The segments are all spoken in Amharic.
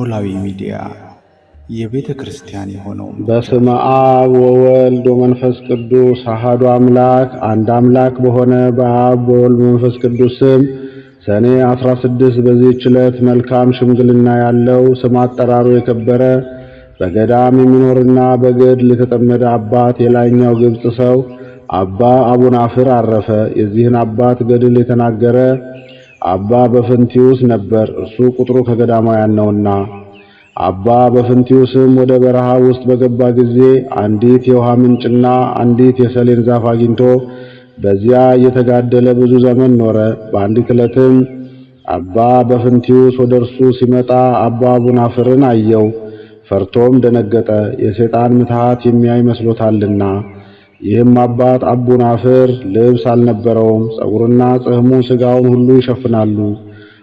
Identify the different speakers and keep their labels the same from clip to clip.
Speaker 1: ኖላዊ ሚዲያ የቤተ ክርስቲያን የሆነው
Speaker 2: በስመ አብ ወወልድ ወመንፈስ ቅዱስ አሐዱ አምላክ አንድ አምላክ በሆነ በአብ በወልድ መንፈስ ቅዱስ ስም ሰኔ 16 በዚህች ዕለት መልካም ሽምግልና ያለው ስም አጠራሩ የከበረ በገዳም የሚኖርና በገድል የተጠመደ አባት የላይኛው ግብጽ ሰው አባ አቡናፍር አረፈ። የዚህን አባት ገድል የተናገረ አባ በፍንቲዩስ ነበር። እርሱ ቁጥሩ ከገዳማውያን ነውና። አባ በፍንቲዩስም ወደ በረሃ ውስጥ በገባ ጊዜ አንዲት የውሃ ምንጭና አንዲት የሰሌን ዛፍ አግኝቶ በዚያ እየተጋደለ ብዙ ዘመን ኖረ። በአንዲት ዕለትም አባ በፍንቲዩስ ወደ እርሱ ሲመጣ አባ አቡናፍርን አየው። ፈርቶም ደነገጠ፣ የሰይጣን ምትሃት የሚያይ መስሎታልና። ይህም አባት አቡናፍር ልብስ አልነበረውም፣ ጸጉርና ጽሕሙ ሥጋውን ሁሉ ይሸፍናሉ።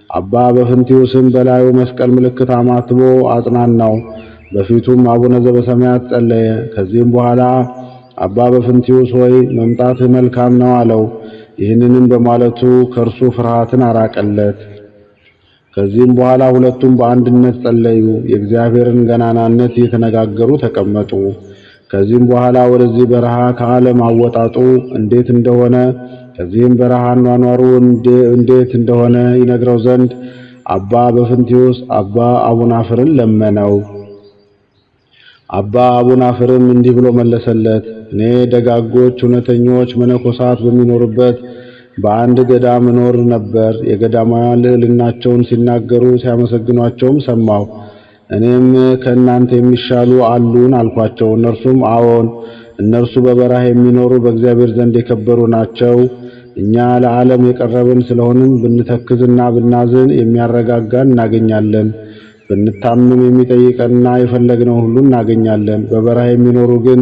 Speaker 2: አባ በፍንቲዩስም በላዩ መስቀል ምልክት አማትቦ አጽናናው። በፊቱም አቡነ ዘበሰማያት ጸለየ። ከዚህም በኋላ አባ በፍንቲዩስ ሆይ መምጣትህ መልካም ነው አለው። ይህንንም በማለቱ ከእርሱ ፍርሃትን አራቀለት። ከዚህም በኋላ ሁለቱም በአንድነት ጸለዩ። የእግዚአብሔርን ገናናነት እየተነጋገሩ ተቀመጡ። ከዚህም በኋላ ወደዚህ በረሃ ከዓለም አወጣጡ እንዴት እንደሆነ ከዚህም በረሃ አኗኗሩ እንዴት እንደሆነ ይነግረው ዘንድ አባ በፍንቲዩስ አባ አቡናፍርን ለመነው። አባ አቡናፍርም እንዲህ ብሎ መለሰለት። እኔ ደጋጎች እውነተኞች መነኮሳት በሚኖሩበት በአንድ ገዳም እኖር ነበር። የገዳማውያን ልዕልናቸውን ሲናገሩ ሲያመሰግኗቸውም ሰማሁ። እኔም ከእናንተ የሚሻሉ አሉን አልኳቸው። እነርሱም አዎን፣ እነርሱ በበረሃ የሚኖሩ በእግዚአብሔር ዘንድ የከበሩ ናቸው። እኛ ለዓለም የቀረብን ስለሆንን ብንተክዝና ብናዝን የሚያረጋጋን እናገኛለን፣ ብንታመም የሚጠይቀንና የፈለግነው ሁሉ እናገኛለን። በበረሃ የሚኖሩ ግን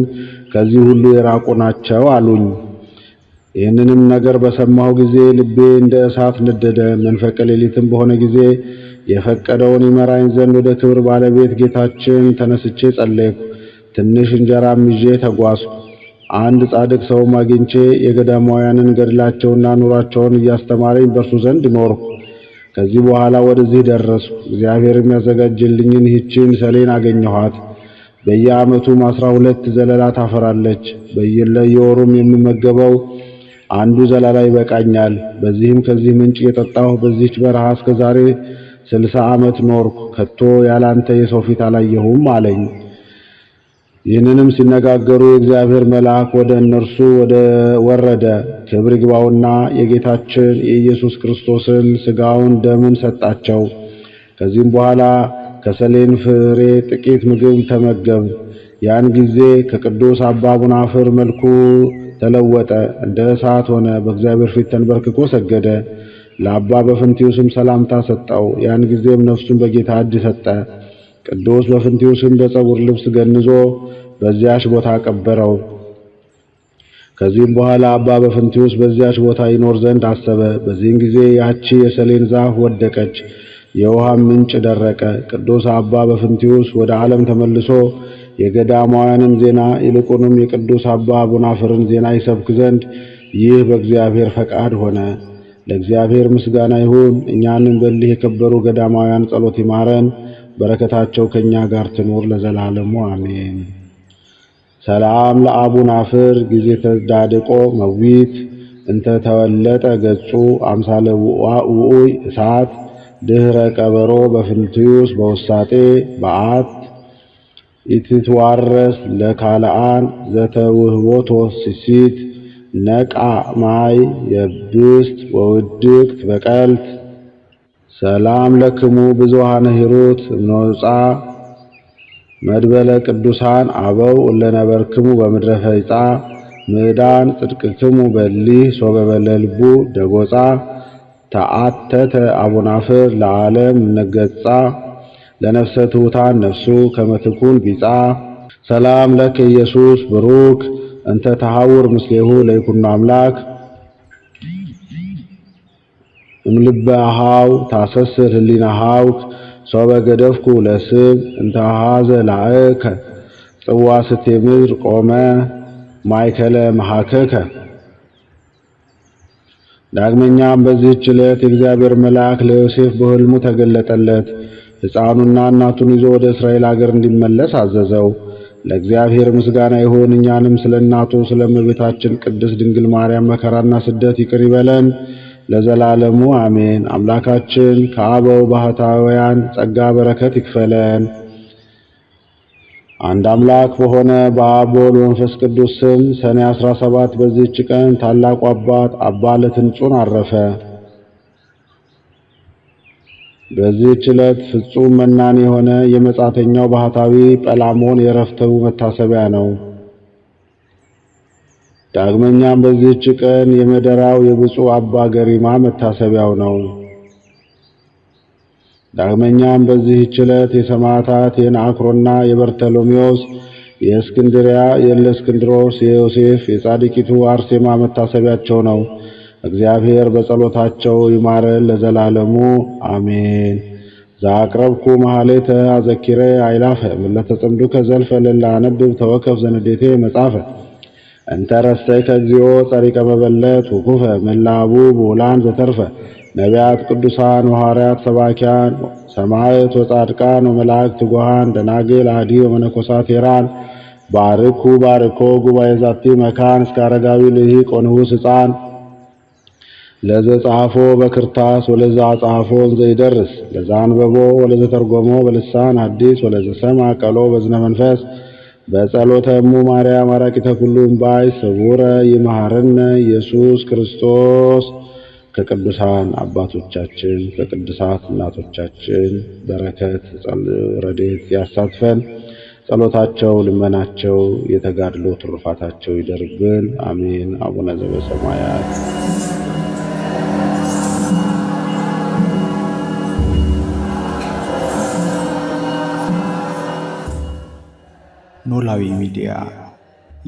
Speaker 2: ከዚህ ሁሉ የራቁ ናቸው አሉኝ። ይህንንም ነገር በሰማሁ ጊዜ ልቤ እንደ እሳት ነደደ። መንፈቀ ሌሊትም በሆነ ጊዜ የፈቀደውን ይመራኝ ዘንድ ወደ ክብር ባለቤት ጌታችን ተነስቼ ጸለይኩ። ትንሽ እንጀራም ይዤ ተጓዝኩ። አንድ ጻድቅ ሰውም አግኝቼ የገዳማውያንን ገድላቸውና ኑሯቸውን እያስተማረኝ በእርሱ ዘንድ ኖርኩ። ከዚህ በኋላ ወደዚህ ደረስኩ። እግዚአብሔር የሚያዘጋጅልኝን ይህችን ሰሌን አገኘኋት። በየዓመቱም 12 ዘለላ ታፈራለች። በየወሩም የምመገበው አንዱ ዘለላ ይበቃኛል። በዚህም ከዚህ ምንጭ የጠጣሁ በዚህች በረሃ እስከ ዛሬ 60 ዓመት ኖርኩ። ከቶ ያላንተ የሰው ፊት አላየሁም አለኝ። ይህንንም ሲነጋገሩ የእግዚአብሔር መልአክ ወደ እነርሱ ወረደ። ክብር ይግባውና የጌታችን የኢየሱስ ክርስቶስን ሥጋውን ደሙን ሰጣቸው። ከዚህም በኋላ ከሰሌን ፍሬ ጥቂት ምግብ ተመገብ። ያን ጊዜ ከቅዱስ አባ አቡናፍር መልኩ ተለወጠ፣ እንደ እሳት ሆነ። በእግዚአብሔር ፊት ተንበርክኮ ሰገደ። ለአባ በፍንቲዩስም ሰላምታ ሰጠው። ያን ጊዜም ነፍሱን በጌታ እጅ ሰጠ። ቅዱስ በፍንቲዩስም በጸጉር ልብስ ገንዞ በዚያች ቦታ ቀበረው። ከዚህም በኋላ አባ በፍንቲዩስ በዚያች ቦታ ይኖር ዘንድ አሰበ። በዚህም ጊዜ ያቺ የሰሌን ዛፍ ወደቀች፣ የውሃም ምንጭ ደረቀ። ቅዱስ አባ በፍንቲዩስ ወደ ዓለም ተመልሶ የገዳማውያንን ዜና ይልቁንም የቅዱስ አባ አቡናፍርን ዜና ይሰብክ ዘንድ ይህ በእግዚአብሔር ፈቃድ ሆነ። ለእግዚአብሔር ምስጋና ይሁን። እኛንም በሊህ የከበሩ ገዳማውያን ጸሎት ይማረን፣ በረከታቸው ከኛ ጋር ትኖር ለዘላለሙ አሜን። ሰላም ለአቡናፍር ጊዜ ተዳድቆ መዊት እንተ ተወለጠ ገጹ አምሳለ ውኡይ እሳት ድህረ ቀበሮ በፍንቲዩስ በውሳጤ በዓት ኢትትዋረስ ለካልአን ዘተውህቦቶ ሲሲት ነቃ ማይ የብስት ወውድቅት በቀልት ሰላም ለክሙ ብዙሃነ ሂሩት እምኖጻ መድበለ ቅዱሳን አበው ለነበርክሙ በምድረ ፈይጻ ምዕዳን ጽድቅክሙ በሊህ ሶበ በለልቡ ደጎጻ ተአተተ አቡናፍር ለዓለም ነገጻ ለነፍሰ ትሑታን ነፍሱ ከመትኩን ቢጻ ሰላም ለከ ኢየሱስ ብሩክ እንተ ተሐውር ምስሌሁ ለይኩኖ አምላክ እምልበ አሃው ታሰስር ህሊና ሃውክ ሶበ ገደፍኩ ለስብ እንተ ሀዘ ላእከ ጽዋ ስቴ ምድር ቆመ ማይከለ መሐከከ። ዳግመኛም በዚህች ዕለት የእግዚአብሔር መልአክ ለዮሴፍ በሕልሙ ተገለጠለት። ሕፃኑና እናቱን ይዞ ወደ እስራኤል አገር እንዲመለስ አዘዘው። ለእግዚአብሔር ምስጋና ይሁን። እኛንም ስለ እናቱ ስለ እመቤታችን ቅድስት ድንግል ማርያም መከራና ስደት ይቅር ይበለን ለዘላለሙ አሜን። አምላካችን ከአበው ባህታውያን ጸጋ በረከት ይክፈለን። አንድ አምላክ በሆነ በአብ በወልድ በመንፈስ ቅዱስ ስም ሰኔ 17 በዚህች ቀን ታላቁ አባት አባ ለትንጹን አረፈ። በዚህች ዕለት ፍጹም መናኝ የሆነ የመጻተኛው ባህታዊ ጰላሞን የዕረፍቱ መታሰቢያ ነው። ዳግመኛም በዚህች ቀን የመደራው የብፁዕ አባ ገሪማ መታሰቢያው ነው። ዳግመኛም በዚህች ዕለት የሰማዕታት የነአክሮና የበርተሎሜዎስ የእስክንድርያ የእለእስክንድሮስ የዮሴፍ የጻድቂቱ አርሴማ መታሰቢያቸው ነው። እግዚአብሔር በጸሎታቸው ይማረን ለዘላለሙ አሜን። ዘአቅረብኩ መኃሌተ አዘኪሬ አእላፈ እምእለ ተጸምዱከ ዘልፈ ለእለ አነብብ ተወከፍ ዘንዴቴ መጻፈ እንተ ረሰይከ እግዚኦ ጸሪቀ መበለት ውኩፈ እምእለ ብዑላን ዘተርፈ ነቢያት ቅዱሳን ወሐዋርያት ሰባኪያን ሰማዕት ወጻድቃን ወመላእክት ትጉሃን ደናግል አዲ ወመነኮሳት ሄራን ባርኩ ባርኮ ጉባኤ ዛቲ መካን እስከ አረጋዊ ልሂቅ ወንዑስ ሕፃን ለዘ ጻፎ በክርታስ ወለዘ አጻፎ ዘይደርስ ለዘ አንበቦ ወለዘ ተርጎሞ በልሳን ሐዲስ ወለዘ ሰምዐ ቃሎ በዝነ መንፈስ በጸሎተ እሙ ማርያም አራቂተ ኩሉ እምባይ ስውረ ይመሐረነ ኢየሱስ ክርስቶስ። ከቅዱሳን አባቶቻችን ከቅዱሳት እናቶቻችን በረከት ረድኤት ያሳትፈን። ጸሎታቸው ልመናቸው የተጋድሎ ትሩፋታቸው ይደርብን። አሜን። አቡነ ዘበሰማያት
Speaker 1: ኖላዊ ሚዲያ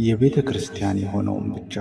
Speaker 1: የቤተ ክርስቲያን የሆነውን ብቻ